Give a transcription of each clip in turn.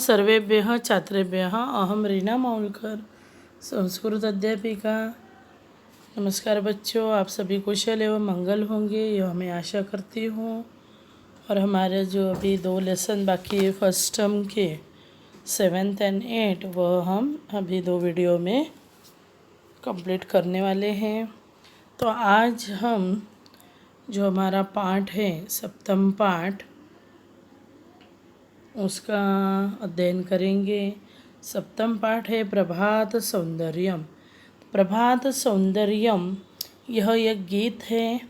सर्वेभ्यः छात्रेभ्यः अहम रीना माउलकर संस्कृत अध्यापिका। नमस्कार बच्चों, आप सभी कुशल एवं मंगल होंगे, यह मैं आशा करती हूँ। और हमारे जो अभी 2 लेसन बाकी है फर्स्ट टर्म के 7th and 8, वह हम अभी 2 वीडियो में कंप्लीट करने वाले हैं। तो आज हम जो हमारा पाठ है सप्तम पाठ, उसका अध्ययन करेंगे। सप्तम पाठ है प्रभात सौंदर्यम। प्रभात सौंदर्यम यह एक गीत है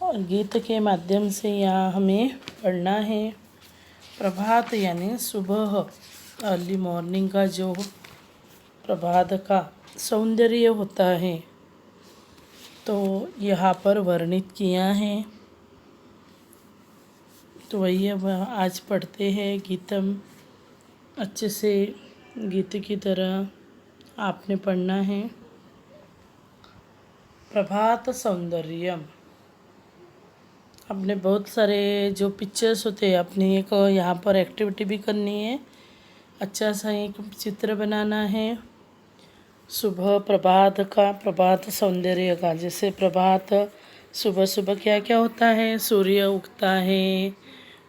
और गीत के माध्यम से यहाँ हमें पढ़ना है। प्रभात यानी सुबह, अर्ली मॉर्निंग का जो प्रभात का सौंदर्य होता है, तो यहाँ पर वर्णित किया है। तो वही अब आज पढ़ते हैं गीतम। अच्छे से गीत की तरह आपने पढ़ना है। प्रभात सौंदर्यम। अपने बहुत सारे जो पिक्चर्स होते हैं, अपनी एक यहाँ पर एक्टिविटी भी करनी है। अच्छा सा एक चित्र बनाना है सुबह प्रभात का, प्रभात सौंदर्य का। जैसे प्रभात सुबह सुबह क्या क्या होता है, सूर्य उगता है,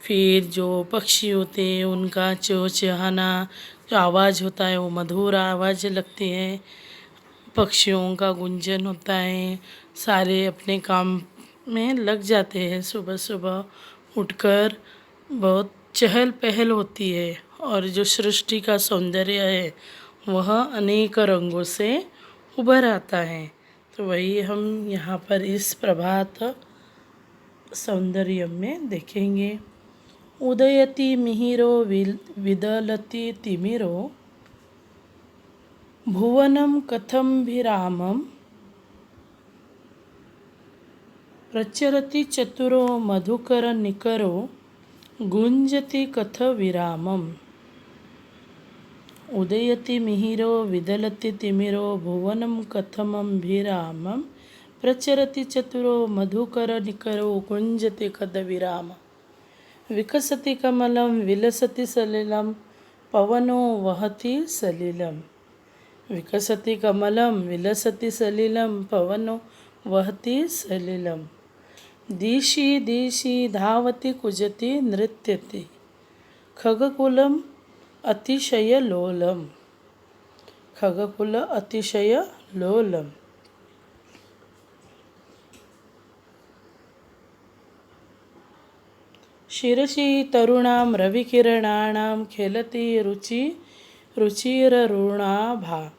फिर जो पक्षी होते हैं उनका चहचहाना जो आवाज़ होता है वो मधुर आवाज़ लगती है, पक्षियों का गुंजन होता है। सारे अपने काम में लग जाते हैं, सुबह सुबह उठकर बहुत चहल पहल होती है। और जो सृष्टि का सौंदर्य है वह अनेक रंगों से उभर आता है। तो वही हम यहाँ पर इस प्रभात सौंदर्य में देखेंगे। उदयति मिहिरो विदलति तिमिरो, भुवनं कथमभिरामं, प्रचरति चतुरो मधुकरनिकरो, गुंजति कथ विरामम्। उदयति मिहिरो विदलति तिमिरो, भुवनं कथमभिरामं, प्रचरति चतुरो मधुकरनिकरो, गुंजति कथ विरामम्। विकसति कमलं विलसति सलिलं, पवनो वहति सलिलं। विकसति कमलं विलसति सलिलं, पवनो वहति सलिलं। दिशि दिशि धावति कुजति नृत्यति, खगकुलं अतिशयलोलं। खगकुल अतिशयलोलं। शिरसि तरुणां रविकिरणानां, खेलति रुचिररुणाभा।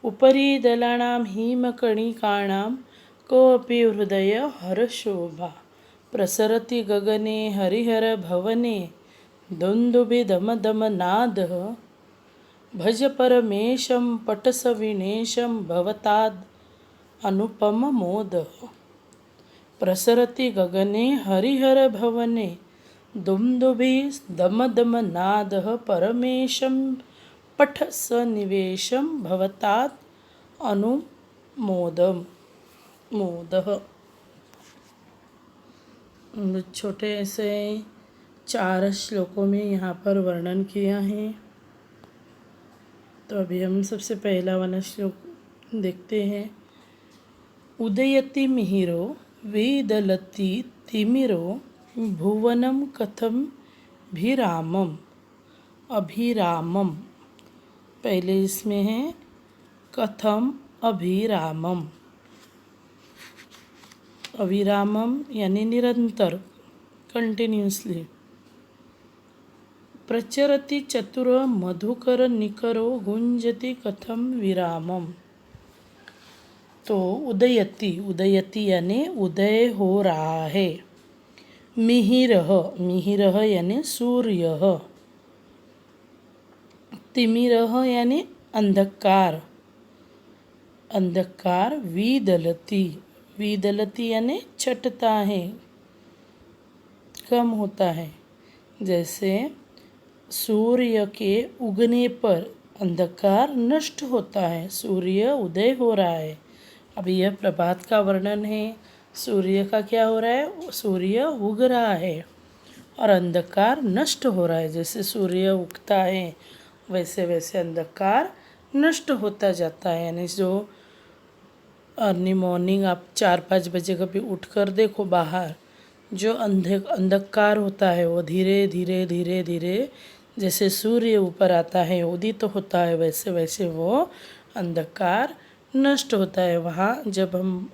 उपरि दलानां हिमकणिकाणां, कोऽपि हृदय हरशोभा। प्रसरति गगने हरिहरभवने, दुन्दुभिदमदमनादः। भज परमेशं पटसविनेशं, भवताद् अनुपममोदः। प्रसरति गगने हरिहरभवने, दुन्दुभिदमदमनादः। परमेशं पटसनिवेशं, भवतात् अनुमोदः। छोटे से 4 श्लोकों में यहाँ पर वर्णन किया है। तो अभी हम सबसे पहला वाला श्लोक देखते हैं। उदयति मिहिरो विदलति तिमिरो, भुवनं कथमभिरामम्। अभिरामम् पहले इसमें है कथम अभिरामम्। अभिरामम् यानी निरंतर, कंटिन्यूसली। प्रचरति चतुर मधुकर निकरो, गुंजति कथम विरामम्। तो उदयति, उदयति यानी उदय हो रहा है। मिहिरः, मिहिरः यानी सूर्य। तिमिरः यानी अंधकार, अंधकार। विदलति, विदलति यानी छटता है, कम होता है। जैसे सूर्य के उगने पर अंधकार नष्ट होता है, सूर्य उदय हो रहा है। अभी यह प्रभात का वर्णन है। सूर्य का क्या हो रहा है, सूर्य उग रहा है और अंधकार नष्ट हो रहा है। जैसे सूर्य उगता है वैसे वैसे अंधकार नष्ट होता जाता है। यानी जो अर्ली मॉर्निंग आप 4-5 बजे कभी उठकर देखो बाहर, जो अंधकार होता है वो धीरे धीरे धीरे धीरे जैसे सूर्य ऊपर आता है उदित तो होता है वैसे वैसे वो अंधकार नष्ट होता है। वहाँ जब हम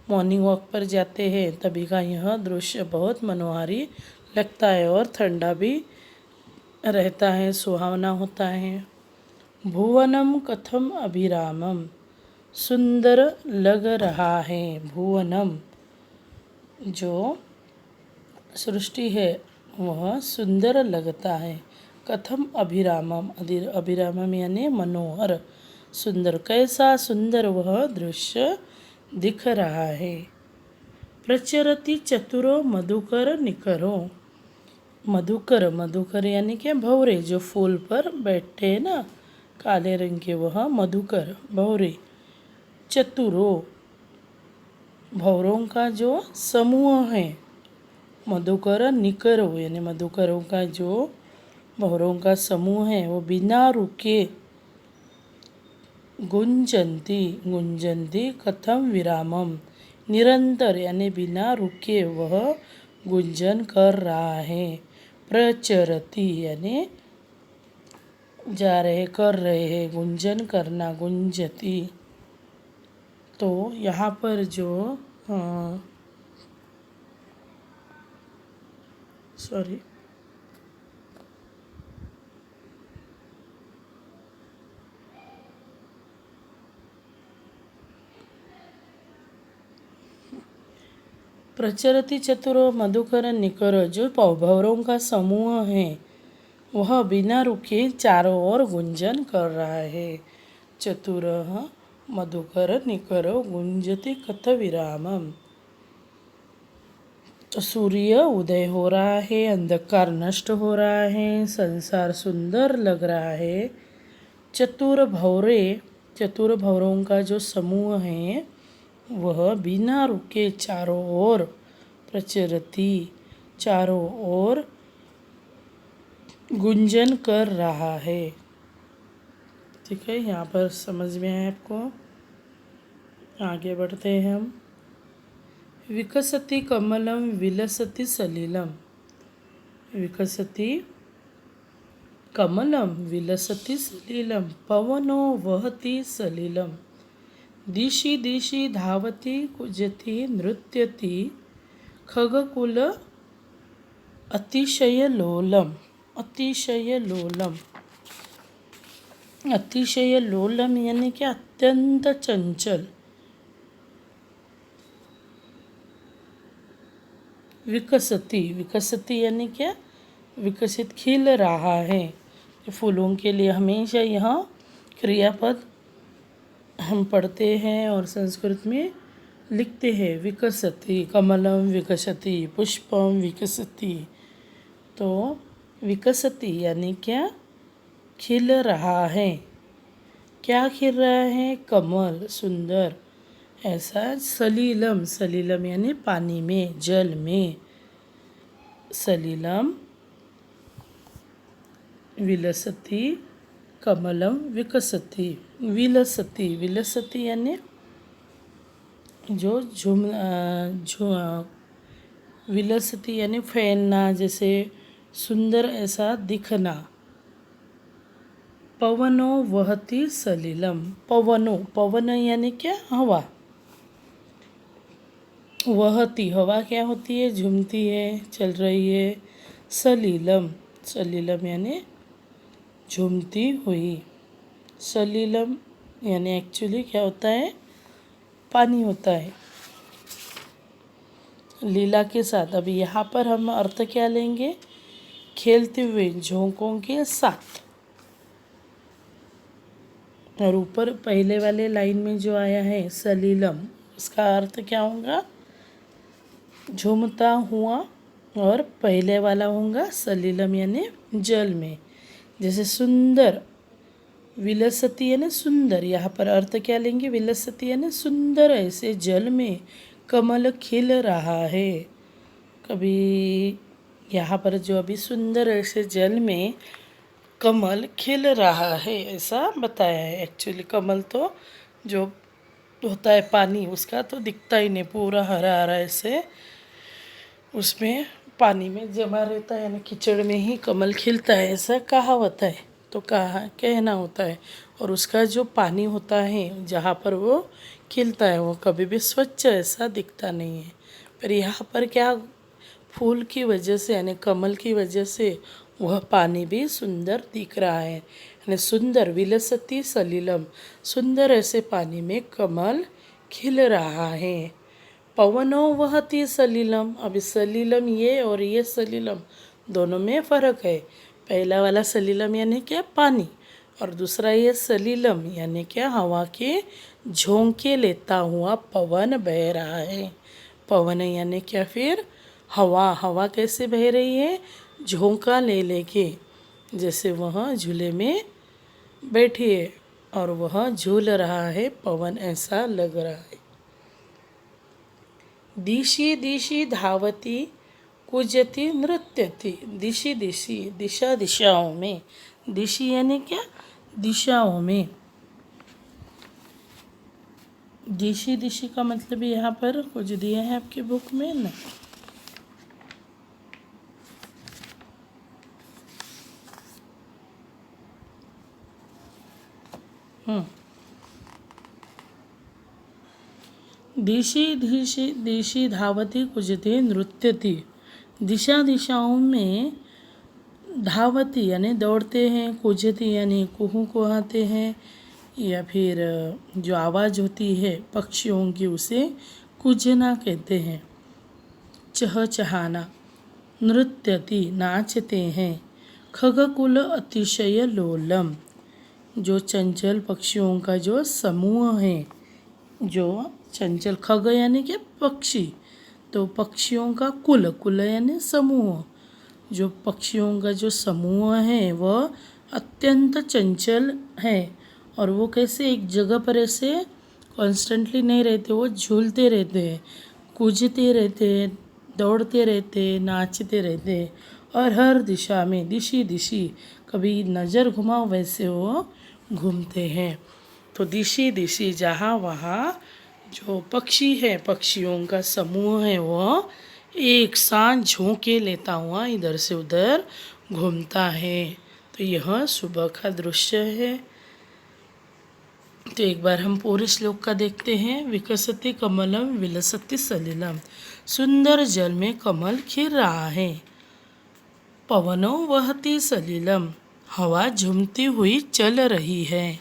मॉर्निंग वॉक पर जाते हैं तभी का यह दृश्य बहुत मनोहारी लगता है और ठंडा भी रहता है, सुहावना होता है। भुवनम कथम अभिरामम, सुंदर लग रहा है। भुवनम जो सृष्टि है वह सुंदर लगता है। कथम अभिरामम, अभिरामम यानी मनोहर, सुंदर, कैसा सुंदर वह दृश्य दिख रहा है। प्रचरति चतुरो मधुकर निकरो, मधुकर, मधुकर यानी क्या, भौरे, जो फूल पर बैठते हैं ना काले रंग के, वह मधुकर भौरे। चतुरो, भौरों का जो समूह है। मधुकर निकरो यानी मधुकरों का जो भौरों का समूह है वो बिना रुके गुंजंती, गुंजंती कथम विरामम, निरंतर यानी बिना रुके वह गुंजन कर रहा है। प्रचरती यानी जा रहे, कर रहे हैं, गुंजन करना, गुंजती। तो यहाँ पर जो सॉरी प्रचरति चतुरो मधुकर निकर, जो भौरों का समूह है वह बिना रुके चारों ओर गुंजन कर रहा है। चतुर मधुकर निकर गुंजति कथ विरामम। तो सूर्य उदय हो रहा है, अंधकार नष्ट हो रहा है, संसार सुंदर लग रहा है। चतुर भौरे, चतुर भौरों का जो समूह है वह बिना रुके चारों ओर, प्रचरती, चारों ओर गुंजन कर रहा है। ठीक है, यहाँ पर समझ में आए आपको। आगे बढ़ते हैं हम। विकसति कमलम विलसति सलिलम, विकसति कमलम विलसति सलिलम, पवनो वहति सलिलम, दिशि दिशि धावति कुजति नृत्यति, खगकुल अतिशय लोलम, अतिशय लोलम, अतिशय लोलम यानी कि अत्यंत चंचल। विकसति, विकसति यानी क्या, विकसित, खिल रहा है। फूलों के लिए हमेशा यह क्रियापद हम पढ़ते हैं और संस्कृत में लिखते हैं। विकसति, कमलम विकसति, पुष्पम विकसति। तो विकसति यानी क्या, खिल रहा है। क्या खिल रहा है, कमल, सुंदर ऐसा। सलीलम, सलीलम यानी पानी में, जल में। सलीलम विलसति कमलम विकसति, विलसति, विलसति यानी जो विलसति यानी फैलना, जैसे सुंदर ऐसा दिखना। पवनो वहति सलिलम, पवनो, पवन यानी क्या, हवा। वहती, हवा क्या होती है, झूमती है, चल रही है। सलीलम, सलीलम यानी झूमती हुई। सलीलम यानी एक्चुअली क्या होता है, पानी होता है लीला के साथ। अभी यहाँ पर हम अर्थ क्या लेंगे, खेलते हुए झोंकों के साथ। और ऊपर पहले वाले लाइन में जो आया है सलीलम, उसका अर्थ क्या होगा, झूमता हुआ। और पहले वाला होगा सलीलम यानी जल में, जैसे सुंदर। विलसती यानी सुंदर, यहाँ पर अर्थ क्या लेंगे, विलसती यानी सुंदर ऐसे जल में कमल खिल रहा है। कभी यहाँ पर जो अभी सुंदर ऐसे जल में कमल खिल रहा है ऐसा बताया है। एक्चुअली कमल तो जो होता है पानी उसका तो दिखता ही नहीं, पूरा हरा हरा ऐसे उसमें पानी में जमा रहता है, यानी कीचड़ में ही कमल खिलता है, ऐसा कहावत है। तो कहा कहना होता है। और उसका जो पानी होता है जहाँ पर वो खिलता है वो कभी भी स्वच्छ ऐसा दिखता नहीं है। पर यहाँ पर क्या, फूल की वजह से यानी कमल की वजह से वह पानी भी सुंदर दिख रहा है, यानी सुंदर विलसती सलिलम, सुंदर ऐसे पानी में कमल खिल रहा है। पवनो वहती सलिलम, अभी सलिलम ये और ये सलिलम दोनों में फ़र्क है। पहला वाला सलिलम यानी क्या, पानी, और दूसरा ये सलिलम यानी क्या, हवा के झोंके लेता हुआ पवन बह रहा है। पवन यानी क्या, फिर हवा, हवा कैसे बह रही है, झोंका ले लेके, जैसे वह झूले में बैठी है और वह झूल रहा है, पवन ऐसा लग रहा है। दिशि दिशि धावती कुजती नृत्यति, दिशि दिशि दिशा दिशाओं में, दिशि यानी क्या, दिशाओं में। दिशि दिशि का मतलब यहाँ पर कुछ दिया है आपकी बुक में ना। दिशि दिशि दिशि धावती कुजती नृत्यति, दिशा दिशाओं में धावती यानी दौड़ते हैं, कुजती यानी कुहू कुहाते हैं, या फिर जो आवाज़ होती है पक्षियों की उसे कुजना कहते हैं। चहचहाना, नृत्यति नाचते हैं, खगकुल अतिशय लोलम, जो चंचल पक्षियों का जो समूह है, जो चंचल, खग यानी कि पक्षी, तो पक्षियों का कुल, कुल यानी समूह, जो पक्षियों का जो समूह है वह अत्यंत चंचल है। और वो कैसे एक जगह पर ऐसे कॉन्स्टेंटली नहीं रहते, वो झूलते रहते हैं, कूदते रहते हैं, दौड़ते रहते हैं, नाचते रहते हैं, और हर दिशा में दिशि दिशि, कभी नज़र घुमाओ वैसे वो घूमते हैं। तो दिशि दिशि जहाँ वहाँ जो पक्षी है, पक्षियों का समूह है, वो एक साथ झोंके लेता हुआ इधर से उधर घूमता है। तो यह सुबह का दृश्य है। तो एक बार हम पूरे श्लोक का देखते हैं। विकसति कमलम विलसति सलिलम, सुंदर जल में कमल खिल रहा है। पवनो वहती सलिलम, हवा झूमती हुई चल रही है।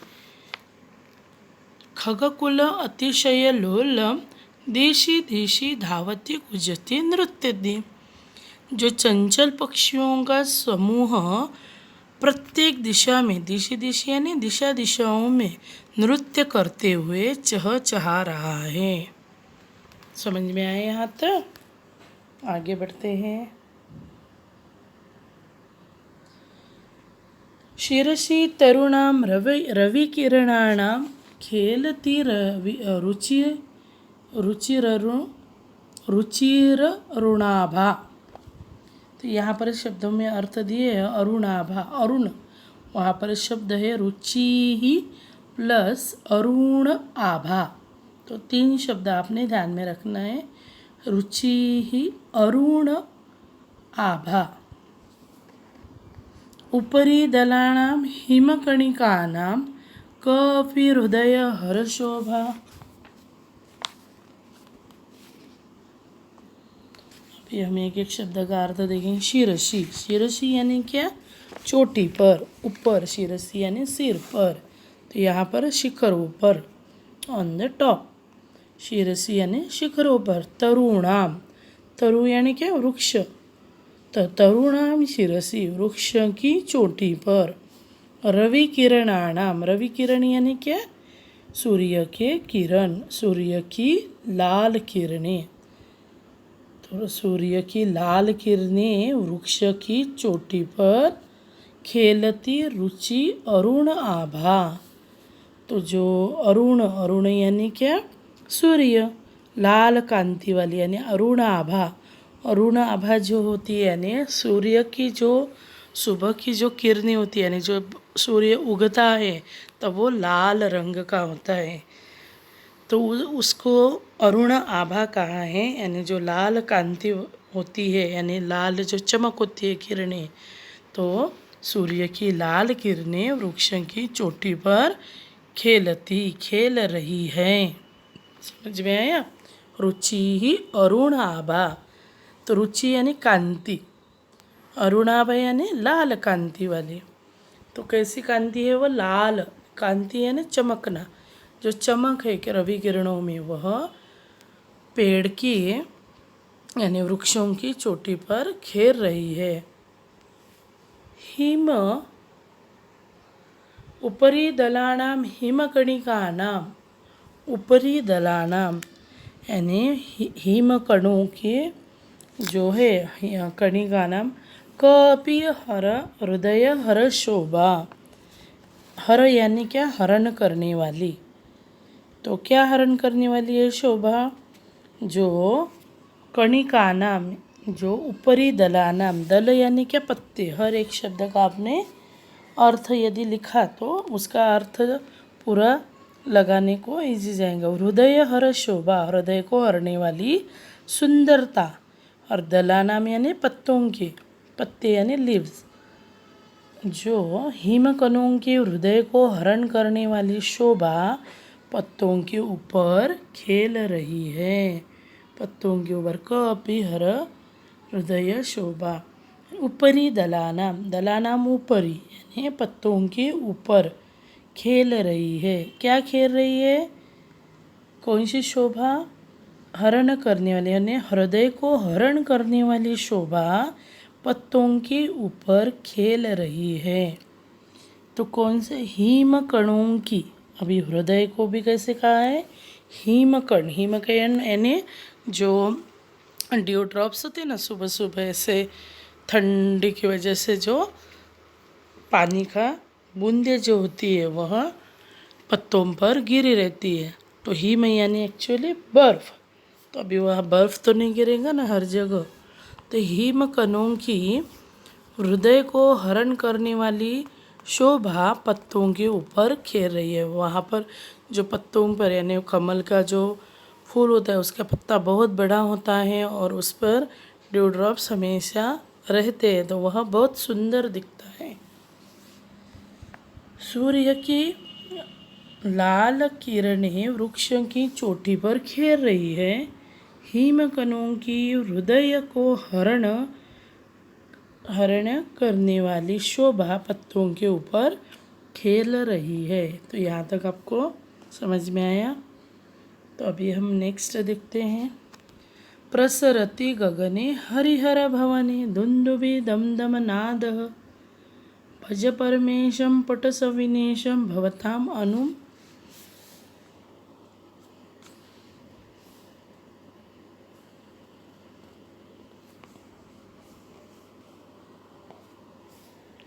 खगकुल अतिशय लोलम, देशी देशी धावती कुजती नृत्यति, जो चंचल पक्षियों का समूह प्रत्येक दिशा में, दिशि दिशि यानी दिशा दिशाओं में नृत्य करते हुए चहचहा रहा है। समझ में आए यहाँ तक? आगे बढ़ते हैं। शिरसि तरुणाम रविकिरणानां खेलति रुचिररुणाभा। तो यहाँ पर शब्दों में अर्थ दिए है अरुणाभा, अरुण, वहाँ पर शब्द है रुचि ही प्लस अरुण आभा। तो 3 शब्द आपने ध्यान में रखना है, रुचि ही अरुण आभा। उपरि दलानां हिमकणिकानां कपि हृदय हरशोभा। अभी हम एक एक शब्द का अर्थ देखेंगे। शिरसी, शिरसी यानी क्या, चोटी पर, ऊपर, शिरसी यानी सिर पर, तो यहाँ पर शिखरों पर, ऑन द टॉप, शिरसी यानी शिखरों पर। तरुणाम, तरु यानी क्या, वृक्ष, तो तरुणाम शिरसी, वृक्ष की चोटी पर। रवि किरणानाम, रवि किरण यानी क्या, सूर्य के किरण, सूर्य की लाल किरणें, तो सूर्य की लाल किरणें वृक्ष की चोटी पर खेलती रुचि अरुण आभा। तो जो अरुण, अरुण यानी क्या, सूर्य, लाल कांति वाली यानी अरुण आभा, अरुण आभा जो होती है यानी सूर्य की जो सुबह की जो किरणें होती है यानी जो सूर्य उगता है तब वो लाल रंग का होता है, तो उसको अरुण आभा कहा है। यानी जो लाल कांति होती है यानी लाल जो चमक होती है किरणें, तो सूर्य की लाल किरणें वृक्ष की चोटी पर खेल रही है। समझ में आया? रुचि ही अरुण आभा, तो रुचि यानी कांति, अरुण आभा यानी लाल कांति वाली। तो कैसी कांति है? वो लाल कांति है ना, चमकना, जो चमक है कि रवि किरणों में वह पेड़ की यानी वृक्षों की चोटी पर खेल रही है। हिम उपरी दलानां हिमकणिकानां, उपरी दलानां यानी हिमकणों के जो है कणिकानां कपि हर हृदय हर शोभा, हर यानी क्या? हरण करने वाली। तो क्या हरण करने वाली है शोभा? जो कणिकानाम, जो ऊपरी दलानाम, दल यानी क्या? पत्ते। हर एक शब्द का आपने अर्थ यदि लिखा तो उसका अर्थ पूरा लगाने को इजी जाएगा। हृदय हर शोभा, हृदय को हरने वाली सुंदरता, और दलानाम यानी पत्तों के, पत्ते यानी लीव्स। जो हिमकणों के हृदय को हरण करने वाली शोभा पत्तों के ऊपर खेल रही है। पत्तों के ऊपर कपि हर हृदय शोभा। ऊपरी दलानाम, दलानाम ऊपरी यानी पत्तों के ऊपर खेल रही है। क्या खेल रही है? कौन सी शोभा? हरण करने वाली यानी हृदय को हरण करने वाली शोभा पत्तों के ऊपर खेल रही है। तो कौन से? हिमकणों की। अभी हृदय को भी कैसे कहा है? हिमकण, हिमकण यानी जो ड्यू ड्रॉप्स होते हैं ना सुबह सुबह, ऐसे ठंडी की वजह से जो पानी का बूंदे जो होती है वह पत्तों पर गिरी रहती है। तो हिम यानी एक्चुअली बर्फ़, तो अभी वह बर्फ़ तो नहीं गिरेगा ना हर जगह। तो हिमकणों की हृदय को हरण करने वाली शोभा पत्तों के ऊपर खेल रही है। वहाँ पर जो पत्तों पर यानी कमल का जो फूल होता है उसका पत्ता बहुत बड़ा होता है और उस पर ड्यू ड्रॉप्स हमेशा रहते हैं, तो वह बहुत सुंदर दिखता है। सूर्य की लाल किरणें वृक्ष की चोटी पर खेल रही है। हिमकणों की हृदय को हरण करने वाली शोभा पत्तों के ऊपर खेल रही है। तो यहाँ तक आपको समझ में आया? तो अभी हम नेक्स्ट देखते हैं। प्रसरति गगने हरिहर भवने दुंदुभि दमदम नादः भज परमेशं पटसविनेशं भवताम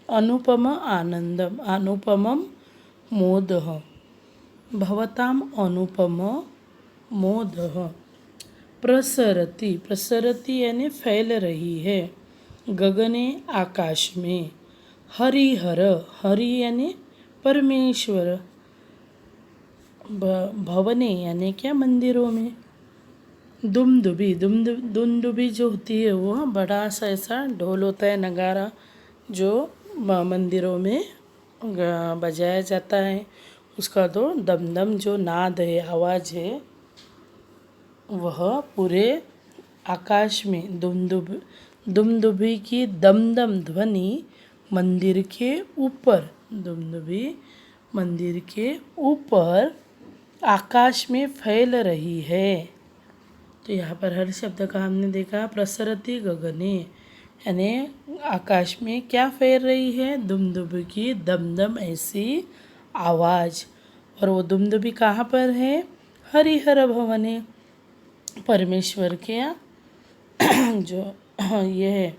अनुपम आनंदम अनुपमम मोदः भवताम अनुपम मोदः। प्रसरति, प्रसरति यानी फैल रही है, गगने आकाश में, हरिहर, हरि यानी परमेश्वर, भवने यानी क्या? मंदिरों में, दुमदुबी, दुमदुबी जो होती है वो बड़ा सा ऐसा ढोल होता है, नगारा, जो मंदिरों में बजाया जाता है। उसका तो दमदम जो नाद है, आवाज़ है, वह पूरे आकाश में दुमदुबी की दमदम ध्वनि मंदिर के ऊपर, दुमदुबी मंदिर के ऊपर आकाश में फैल रही है। तो यहाँ पर हर शब्द का हमने देखा। प्रसरति गगने यानी आकाश में क्या फैल रही है? दुमदुबी की दमदम ऐसी आवाज़। और वो दुमदुबी कहाँ पर है? हरिहर भवने, परमेश्वर के जो ये है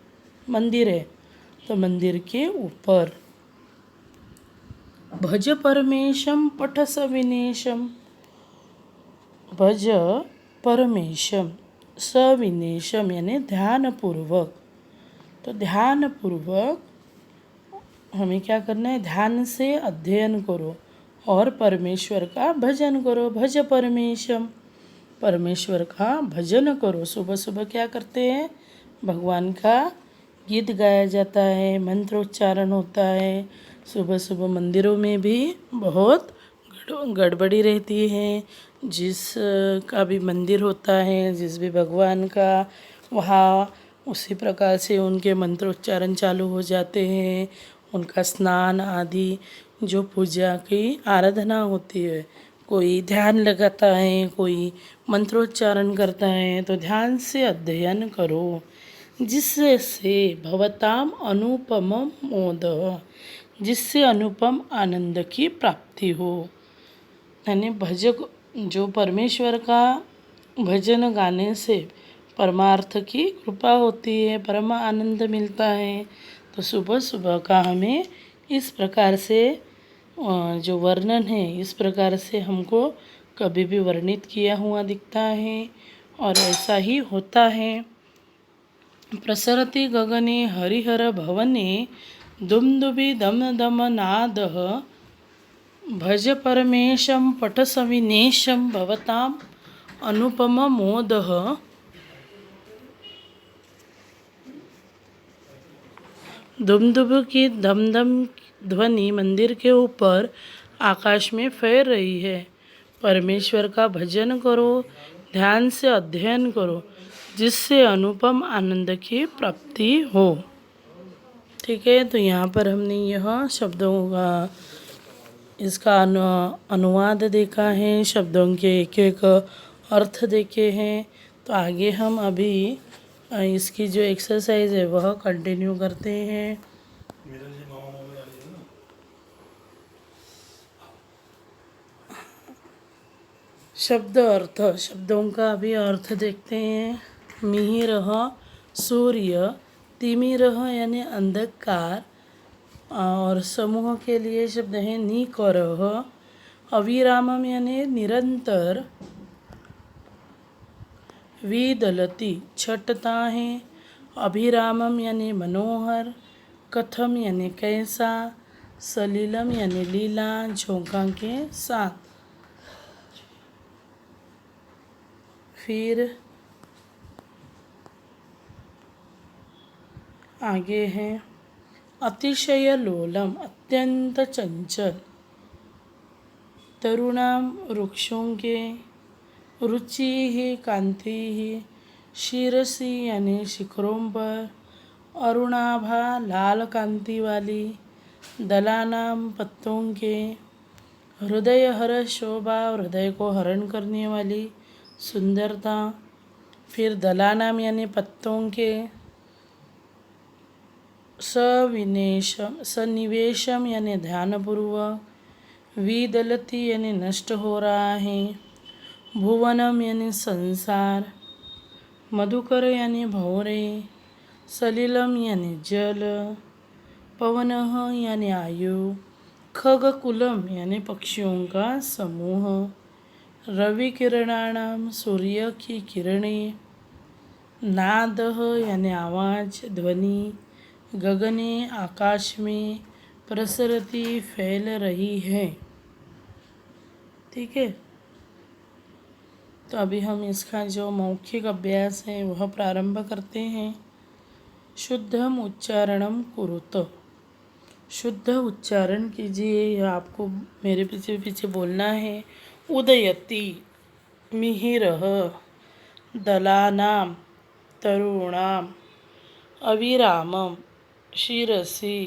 मंदिर है, तो मंदिर के ऊपर। भज परमेशम पठ सविनेशम, भज परमेशम, सविनेशम यानी ध्यानपूर्वक। तो ध्यानपूर्वक हमें क्या करना है, ध्यान से अध्ययन करो और परमेश्वर का भजन करो। भज परमेशम, परमेश्वर का भजन करो। सुबह सुबह क्या करते हैं, भगवान का गीत गाया जाता है, मंत्रोच्चारण होता है। सुबह सुबह मंदिरों में भी बहुत गड़बड़ी रहती है। जिस का भी मंदिर होता है, जिस भी भगवान का, वहाँ उसी प्रकार से उनके मंत्रोच्चारण चालू हो जाते हैं। उनका स्नान आदि जो पूजा की आराधना होती है, कोई ध्यान लगाता है, कोई मंत्रोच्चारण करता है, तो ध्यान से अध्ययन करो, जिससे भवताम अनुपम मोद, जिससे अनुपम आनंद की प्राप्ति हो। यानी भजक जो परमेश्वर का भजन गाने से परमार्थ की कृपा होती है, परम आनंद मिलता है। तो सुबह सुबह का हमें इस प्रकार से जो वर्णन है, इस प्रकार से हमको कभी भी वर्णित किया हुआ दिखता है और ऐसा ही होता है। प्रसरति गगने हरिहर भवने दुमदुभि दम दम नादः, भज परमेशम पठ सविनेशम भवताम अनुपम मोदः। दुमदुभ की दमदम ध्वनि मंदिर के ऊपर आकाश में फैल रही है। परमेश्वर का भजन करो, ध्यान से अध्ययन करो, जिससे अनुपम आनंद की प्राप्ति हो। ठीक है, तो यहाँ पर हमने यह शब्दों का इसका अनुवाद देखा है, शब्दों के एक एक अर्थ देखे हैं। तो आगे हम अभी इसकी जो एक्सरसाइज है वह कंटिन्यू करते हैं। शब्द अर्थ, शब्दों का अभी अर्थ देखते हैं। मिहिरः सूर्य, तिमिरः यानी अंधकार, और समूह के लिए शब्द है निकरः, अविरामम यानी निरंतर, विदलति छटता है, अभिरामम यानी मनोहर, कथम यानी कैसा, सलीलम यानी लीला झोंका के साथ। फिर आगे है अतिशय लोलम अत्यंत चंचल, तरुणाम वृक्षों के, रुचि ही कांति ही, शिरसी यानी शिखरों पर, अरुणाभा लाल कांति वाली, दलानाम पत्तों के, हृदय हर शोभा हृदय को हरण करने वाली सुंदरता। फिर दलानाम यानी पत्तों के, सन्निवेशम यानी ध्यानपूर्वक, विदलती यानी नष्ट हो रहा है, भुवनम यानी संसार, मधुकर यानी भौरे, सलिलम यानी जल, पवनः यानी आयु, खगकुलम यानी पक्षियों का समूह, रवि किरणाणाम सूर्य की किरणें, नादः यानी आवाज़ ध्वनि, गगने आकाश में, प्रसरती फैल रही है। ठीक है, तो अभी हम इसका जो मौखिक अभ्यास है वह प्रारंभ करते हैं। शुद्धम उच्चारणम कुरुत, शुद्ध उच्चारण कीजिए, यह आपको मेरे पीछे पीछे बोलना है। उदयति, मिहिरः, दलानाम, तरुणाम, अविरामम, शिरसि,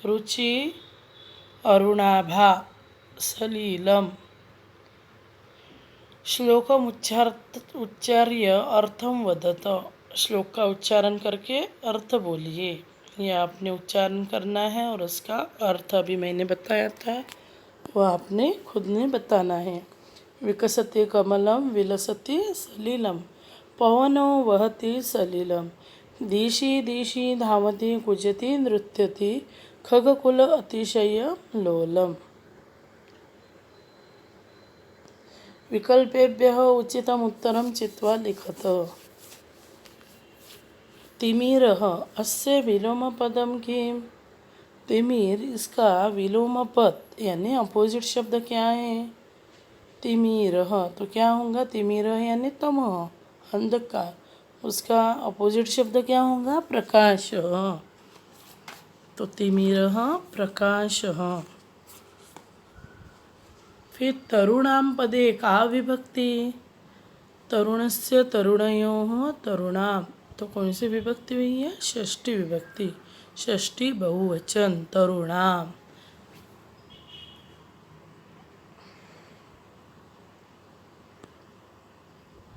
रुचि, अरुणाभा, सलीलम। श्लोकम उच्चार्य अर्थम वदत, श्लोक का उच्चारण करके अर्थ बोलिए। ये आपने उच्चारण करना है और उसका अर्थ अभी मैंने बताया था वह आपने खुद ने बताना है। विकसति कमलम विलसति सलिलम, पवनो वहति सलिलम, दिशि दिशि धावति कुजति नृत्यति, खगकुल अतिशय लोलम। विकल्पेभ्यः उचितम उत्तरम चित्वा लिखत। तिमिरः अस्य विलोमपदम किम? तिमिर इसका विलोम पद यानी अपोजिट शब्द क्या है? तिमिरः। तो क्या होगा? तिमिरः यानी तमः, अंधकार। उसका अपोजिट शब्द क्या होगा? प्रकाशः। तो तिमिरः प्रकाशः। फिर तरुणां पदे का विभक्ति? तरुणस्य तरुणयोः तरुणां। तो कौन सी विभक्ति हुई है? षष्ठी विभक्ति, षष्ठी बहुवचन तरुणां।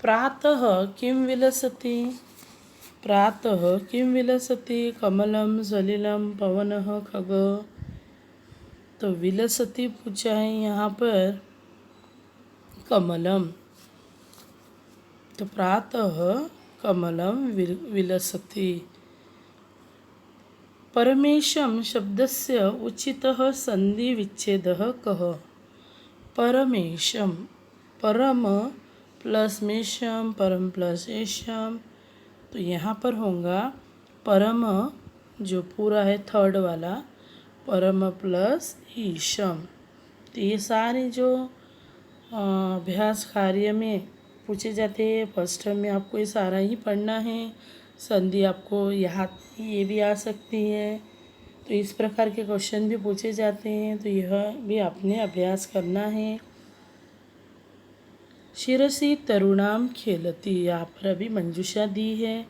प्रातः किं विलसति? प्रातः किं विलसति? कमलं सलिलं पवनः खग। तो विलसति पूछा है यहाँ पर कमलम। तो प्रातः कमलं विलसति। परमेशं शब्दस्य उचितः संधिविच्छेदः कः? परमेशं, परम प्लस मेशम, परम प्लस एशम। तो यहाँ पर होगा परम जो पूरा है थर्ड वाला, परम प्लस ईशम। तो ये सारे जो अभ्यास कार्य में पूछे जाते हैं, फर्स्ट टर्म में आपको ये सारा ही पढ़ना है। संधि आपको यहाँ ये भी आ सकती है। तो इस प्रकार के क्वेश्चन भी पूछे जाते हैं, तो यह भी आपने अभ्यास करना है। शिरसी तरुणाम खेलती, यहाँ पर अभी मंजूषा दी है।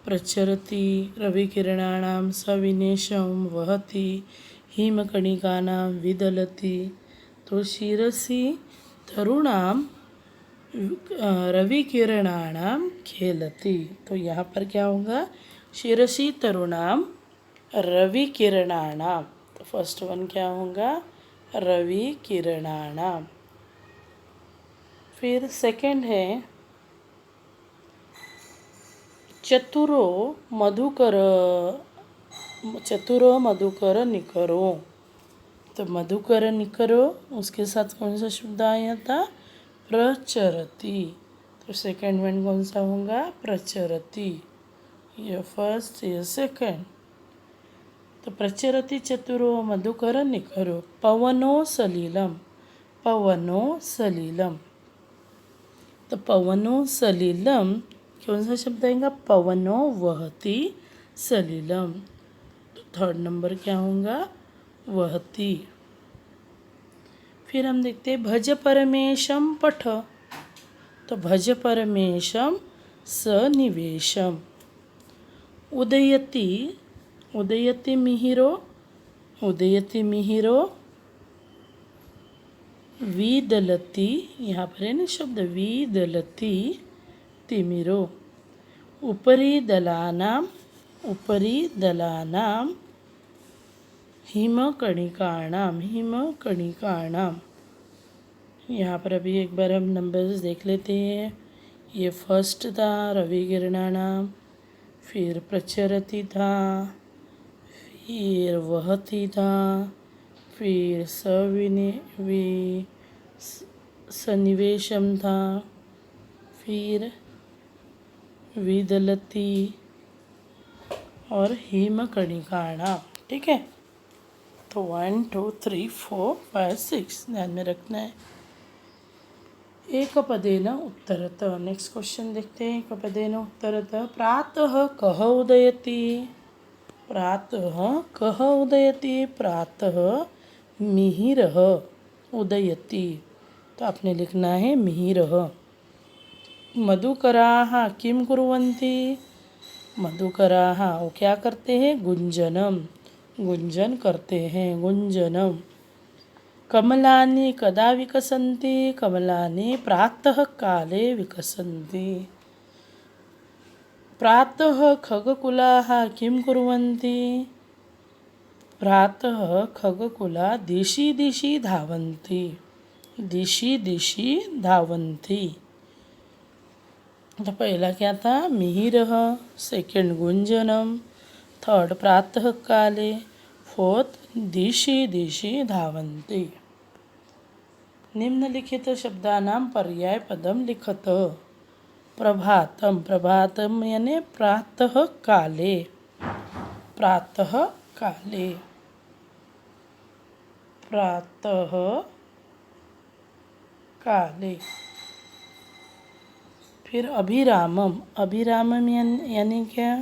प्रचरति रविकिरणानां सविनेशं वहति हिमकणिकानां विदलति। तो शिरसी तरुणां रविकिरणानां खेलति। तो यहाँ पर क्या होगा? शिरसी तरुणां रविकिरणानां। तो फर्स्ट वन क्या होगा? रविकिरणानां। फिर सेकंड है चतुरो मधुकर, चतुरो मधुकर निकरो। तो मधुकर निकरो उसके साथ कौन सा शब्द आया था? प्रचरति। तो सेकंड वन कौन सा होगा? प्रचरति। ये फर्स्ट, ये सेकंड। तो प्रचरति चतुरो मधुकर निकरो। पवनो सलिलम, पवनो सलिलम। तो पवनो सलिलम कौन सा शब्द आएगा? पवनो वहति सलिलम। तो थर्ड नंबर क्या होगा? वहति। फिर हम देखते हैं भज परमेशम पठ। तो भज परमेशम सनिवेशम। उदयति, उदयति मिहिरो, उदयति मिहिरो विदलति। यहाँ पर है ना शब्द विदलति तिमिरो। उपरि दलानाम, उपरि दलानाम हिमकणिकाणाम, हिमकणिकाणाम। यहाँ पर अभी एक बार हम नंबर्स देख लेते हैं। ये फर्स्ट था रविकिरणानाम, फिर प्रचरति था, फिर वहति था, फिर सन्निवेशम था, फिर विदलति और हिमकणिकाणाम। ठीक है। तो 1 2 3 4 5 6 ध्यान में रखना है। एकपदेन उत्तरत। नेक्स्ट क्वेश्चन देखते हैं। एकपदेन उत्तरत। प्रातः कः उदयति? प्रातः कः उदयति? प्रातः मिहिरः उदयति। तो आपने लिखना है मिहिरः। मधुकराः किं कुर्वन्ति? मधुकराः वो क्या करते हैं? गुंजनम, गुंजन करते हैं, गुंजनम। कमलानि कदा विकसन्ति? कमलानि प्रातः काले विकसन्ति। प्रातः खगकुलाः किं कुर्वन्ति? प्रातः खगकुला दिशि दिशि धावन्ति, दिशि दिशि धावन्ति। तो पहला क्या था? मिहिरः, सेकंड गुंजनम, थर्ड प्रातः काले, फोर्थ दिशि दिशि धावन्ति। निम्नलिखित शब्दानां पर्यायपदं लिखत। प्रभातम, प्रभातम यानी प्रातः काले, प्रातः काले, प्रातः काले। फिर अभिरामम, अभिरामम यानी क्या?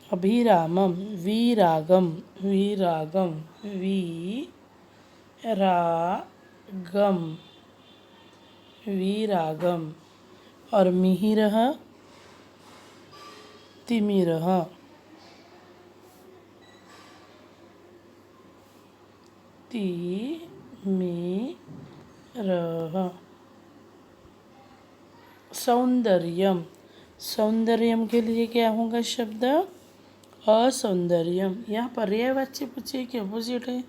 अभिरामम विरागम, विरागम, विरागम, विरागम। और मिहिरः तिमिरः, तिमिरः। सौंदर्यम, सौंदर्यम के लिए क्या होगा शब्द? असौंदर्यम। यहाँ पर्यायवाची पूछिए कि अपोजिट है?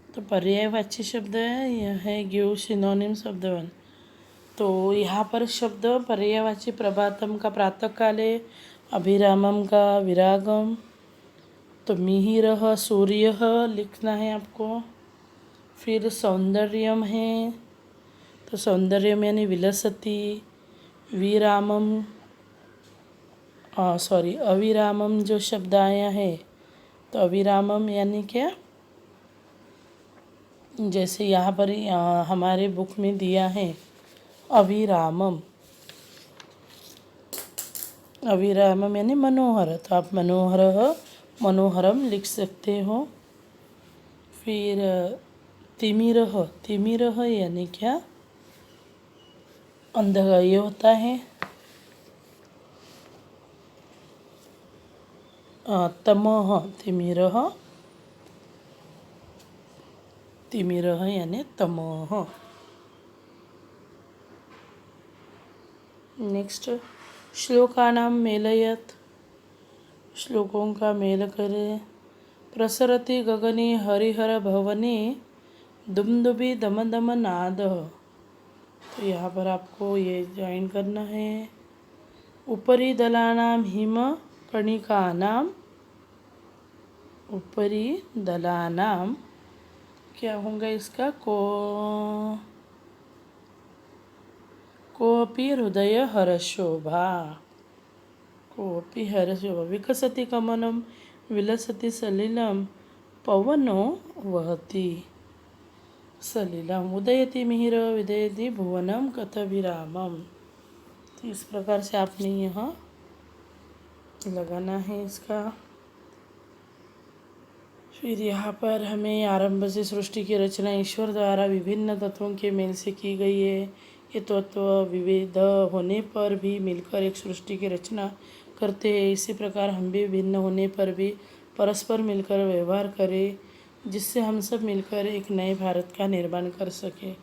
तो पर्यायवाची शब्द है, यह है गिव सिनोनिम शब्द वन। तो यहाँ पर शब्द पर्यायवाची प्रभातम का प्रातः काले, अभिरामम का विरागम, तो मिहिरः सूर्य लिखना है आपको। फिर सौंदर्यम है, तो सौंदर्यम यानी विलसती, विरामम सॉरी अविरामम जो शब्द आया है, तो अविरामम यानी क्या? जैसे यहाँ पर हमारे बुक में दिया है अविरामम, अविरामम यानी मनोहर, तो आप मनोहर मनोहरम लिख सकते हो। फिर तिमिरः, तिमिरः यानी क्या? अंधकार ये होता है। तमः, तिमिरः, तिमिरः यानी तमः। नेक्स्ट, श्लोकानां मेलयत, श्लोकों का मेल करे। प्रसरति गगने हरिहर भवने दुमदुबी दमदम नाद, तो यहाँ पर आपको ये ज्वाइन करना है। उपरि दलानां हिम कणिकानां, उपरि दलानां क्या होगा इसका? कोऽपि हृदय हरशोभा, कोऽपि हरशोभा। विकसति कमलं विलसति सलिलं पवनो वहति सलिलम। उदयति मिहिर विदयति भुवनम कथभिरामम। तो इस प्रकार से आपने यहाँ लगाना है इसका। फिर यहाँ पर हमें आरंभ से सृष्टि की रचना ईश्वर द्वारा विभिन्न तत्वों के मेल से की गई है। ये तत्व विविध होने पर भी मिलकर एक सृष्टि की रचना करते हैं। इसी प्रकार हम भी भिन्न होने पर भी परस्पर मिलकर व्यवहार करें, जिससे हम सब मिलकर एक नए भारत का निर्माण कर सकें।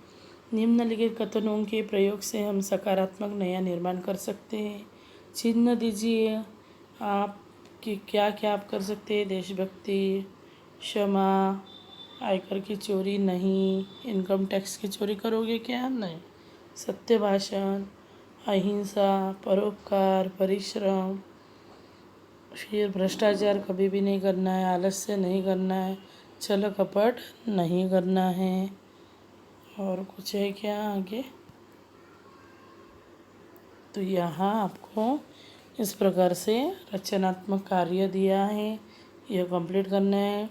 निम्नलिखित कथनों के प्रयोग से हम सकारात्मक नया निर्माण कर सकते हैं। चिन्ह दीजिए आप कि क्या क्या आप कर सकते हैं। देशभक्ति, क्षमा, आयकर की चोरी नहीं, इनकम टैक्स की चोरी करोगे क्या? नहीं। सत्य भाषण, अहिंसा, परोपकार, परिश्रम। फिर भ्रष्टाचार कभी भी नहीं करना है, आलस्य नहीं करना है, छल कपट नहीं करना है। और कुछ है क्या आगे? तो यहाँ आपको इस प्रकार से रचनात्मक कार्य दिया है, यह कंप्लीट करना है।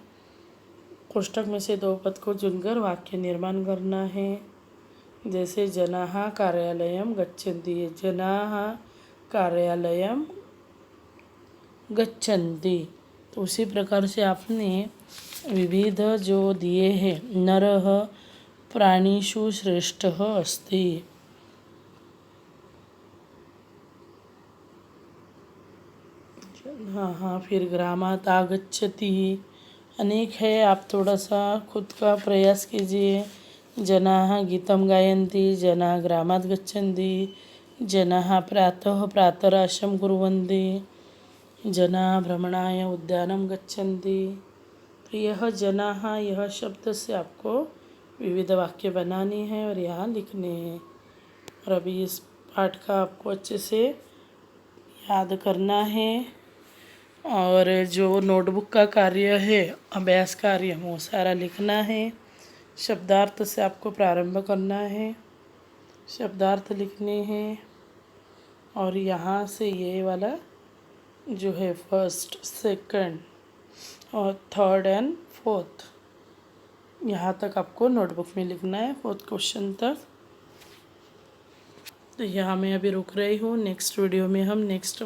कोष्ठक में से 2 पद को चुनकर वाक्य निर्माण करना है। जैसे जनाः कार्यालयं गच्छन्ति, जनाः कार्यालयं गच्छन्ति, तो उसी प्रकार से आपने विविध जो दिए हैं। नरः प्राणिषु श्रेष्ठः अस्ति, हाँ। फिर ग्रामात् आगच्छति, अनेक है, आप थोड़ा सा खुद का प्रयास कीजिए। जनाः गीतं गायन्ति, जनाः ग्रामात् गच्छन्ति, जनाः प्रातः प्रातराशं कुर्वन्ति, जनाः भ्रमणाय उद्यानं गच्छन्ति। तो यह जनाः, यह शब्द से आपको विविध वाक्य बनानी है और यहाँ लिखने हैं। और अभी इस पाठ का आपको अच्छे से याद करना है और जो नोटबुक का कार्य है, अभ्यास कार्य, वो सारा लिखना है। शब्दार्थ से आपको प्रारंभ करना है, शब्दार्थ लिखने हैं। और यहाँ से ये वाला जो है फर्स्ट, सेकंड और थर्ड एंड फोर्थ, यहाँ तक आपको नोटबुक में लिखना है, फोर्थ क्वेश्चन तक। तो यहाँ मैं अभी रुक रही हूँ। नेक्स्ट वीडियो में हम नेक्स्ट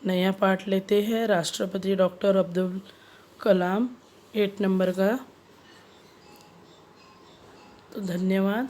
नया पार्ट लेते हैं, राष्ट्रपति डॉक्टर अब्दुल कलाम 8 नंबर का। तो धन्यवाद।